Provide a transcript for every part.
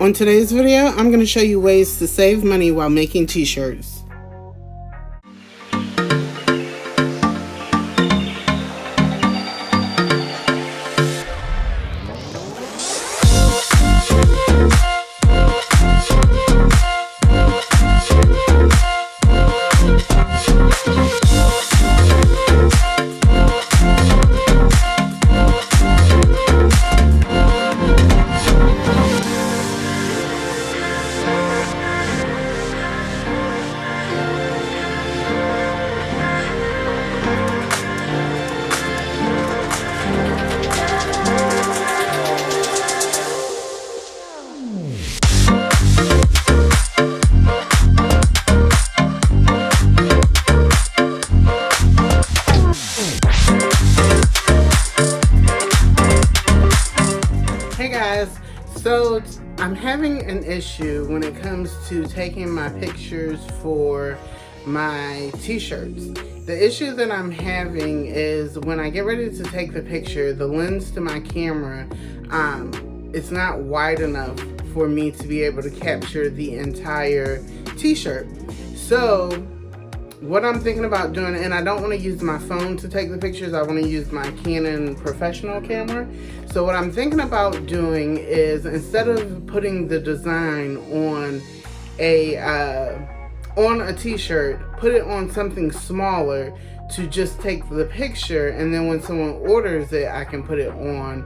On today's video, I'm going to show you ways to save money while making t-shirts. Hey guys, so I'm having an issue when it comes to taking my pictures for my t-shirts. The issue that I'm having is when I get ready to take the picture, the lens to my camera, it's not wide enough for me to be able to capture the entire t-shirt. So what I'm thinking about doing, and I don't want to use my phone to take the pictures, I want to use my Canon professional camera. So what I'm thinking about doing is, instead of putting the design on a t-shirt, put it on something smaller to just take the picture, and then when someone orders it, I can put it on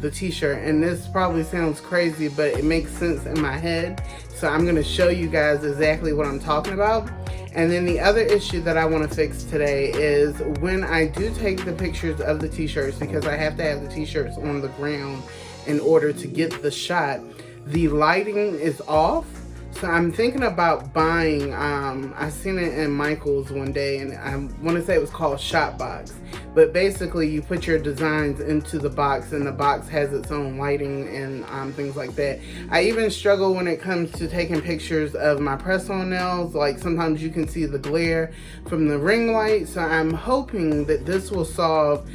the t-shirt. And this probably sounds crazy, but it makes sense in my head. So I'm going to show you guys exactly what I'm talking about. And then the other issue that I want to fix today is when I do take the pictures of the t-shirts, because I have to have the t-shirts on the ground in order to get the shot, the lighting is off. So I'm thinking about buying, I seen it in Michael's one day, and I want to say it was called Shot Box. But basically you put your designs into the box, and the box has its own lighting and things like that. I even struggle when it comes to taking pictures of my press-on nails. Like, sometimes you can see the glare from the ring light. So I'm hoping that this will solve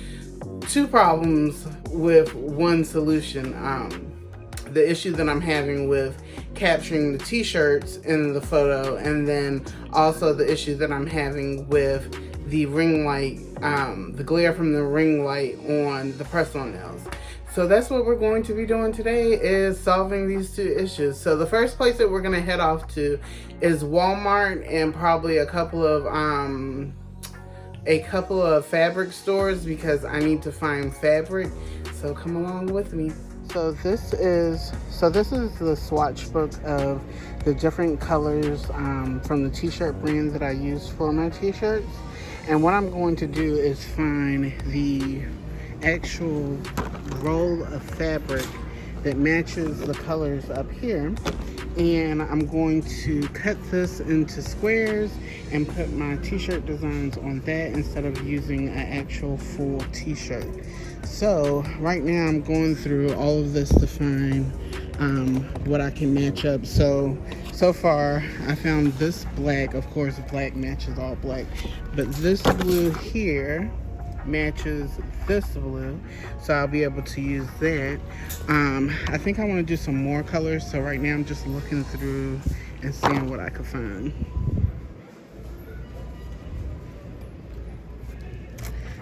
two problems with one solution. The issue that I'm having with capturing the t-shirts in the photo, and then also the issue that I'm having with the ring light, the glare from the ring light on the press-on nails. So that's what we're going to be doing today, is solving these two issues. So the first place that we're going to head off to is Walmart, and probably a couple of fabric stores, because I need to find fabric. So come along with me. So this is the swatch book of the different colors from the t-shirt brand that I use for my t-shirts. And what I'm going to do is find the actual roll of fabric that matches the colors up here. And I'm going to cut this into squares and put my t-shirt designs on that instead of using an actual full t-shirt. So right now I'm going through all of this to find what I can match up. So far I found this black. Of course, black matches all black, but this blue here matches this blue, so I'll be able to use that. I think I want to do some more colors, so right now I'm just looking through and seeing what I can find.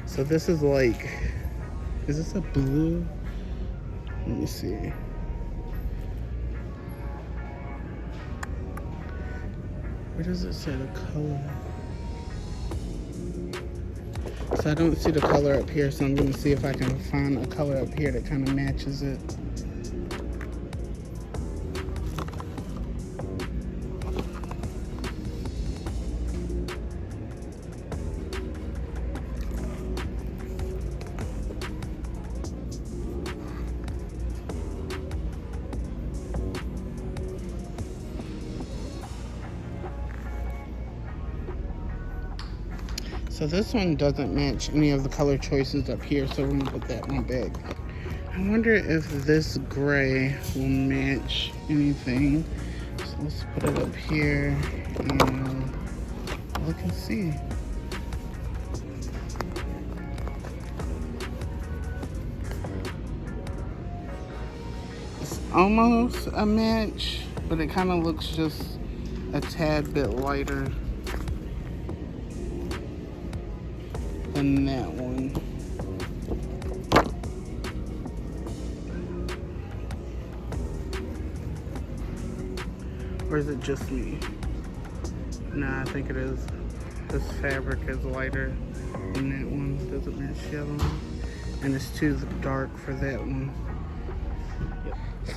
So this is like, is this a blue? Let me see. Where does it say the color? So I don't see the color up here, so I'm going to see if I can find a color up here that kind of matches it. So this one doesn't match any of the color choices up here, so we're gonna put that one back. I wonder if this gray will match anything. So let's put it up here and look and see. almost a match, but it kind of looks just a tad bit lighter than that one. Or is it just me? Nah, I think it is. This fabric is lighter than that one. Doesn't match the other one. And it's too dark for that one.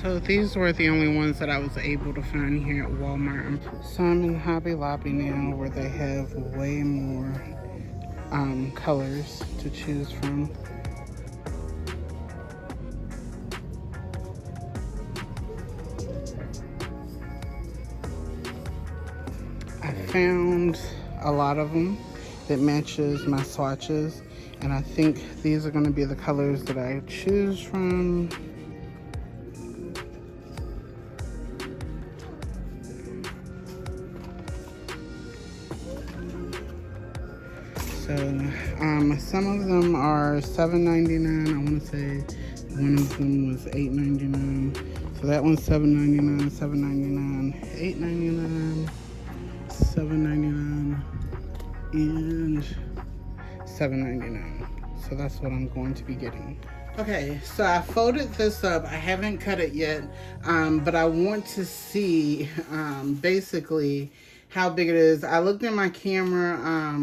So these were the only ones that I was able to find here at Walmart. So I'm in Hobby Lobby now, where they have way more colors to choose from. I found a lot of them that matches my swatches, and I think these are going to be the colors that I choose from. So some of them are $7.99. I want to say one of them was $8.99. So that one's $7.99, $7.99, $8.99, $7.99, and $7.99. So that's what I'm going to be getting. Okay, so I folded this up. I haven't cut it yet, but I want to see basically how big it is. I looked at my camera.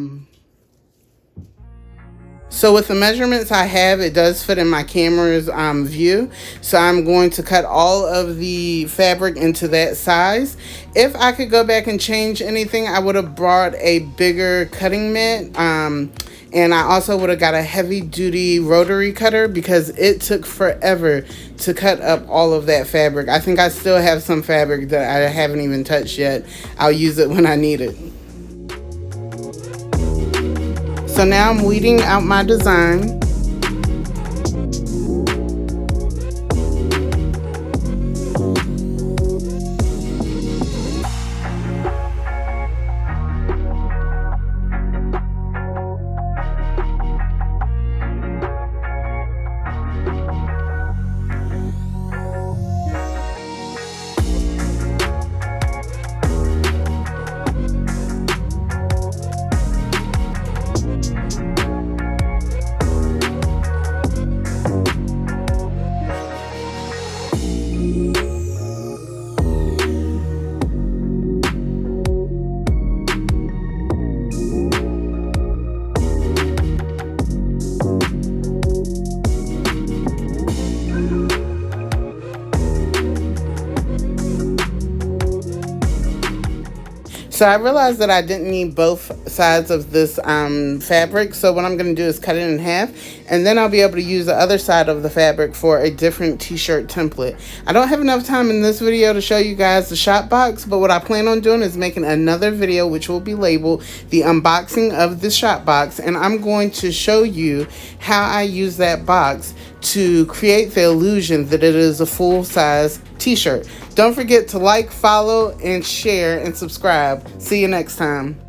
So with the measurements I have, it does fit in my camera's view. So I'm going to cut all of the fabric into that size. If I could go back and change anything, I would have brought a bigger cutting mat. And I also would have got a heavy duty rotary cutter, because it took forever to cut up all of that fabric. I think I still have some fabric that I haven't even touched yet. I'll use it when I need it. So now I'm weeding out my design. So I realized that I didn't need both sides of this fabric. So what I'm going to do is cut it in half, and then I'll be able to use the other side of the fabric for a different t-shirt template. I don't have enough time in this video to show you guys the shop box, but what I plan on doing is making another video which will be labeled the unboxing of the shop box, and I'm going to show you how I use that box to create the illusion that it is a full-size t-shirt. Don't forget to like, follow, and share, and subscribe. See you next time.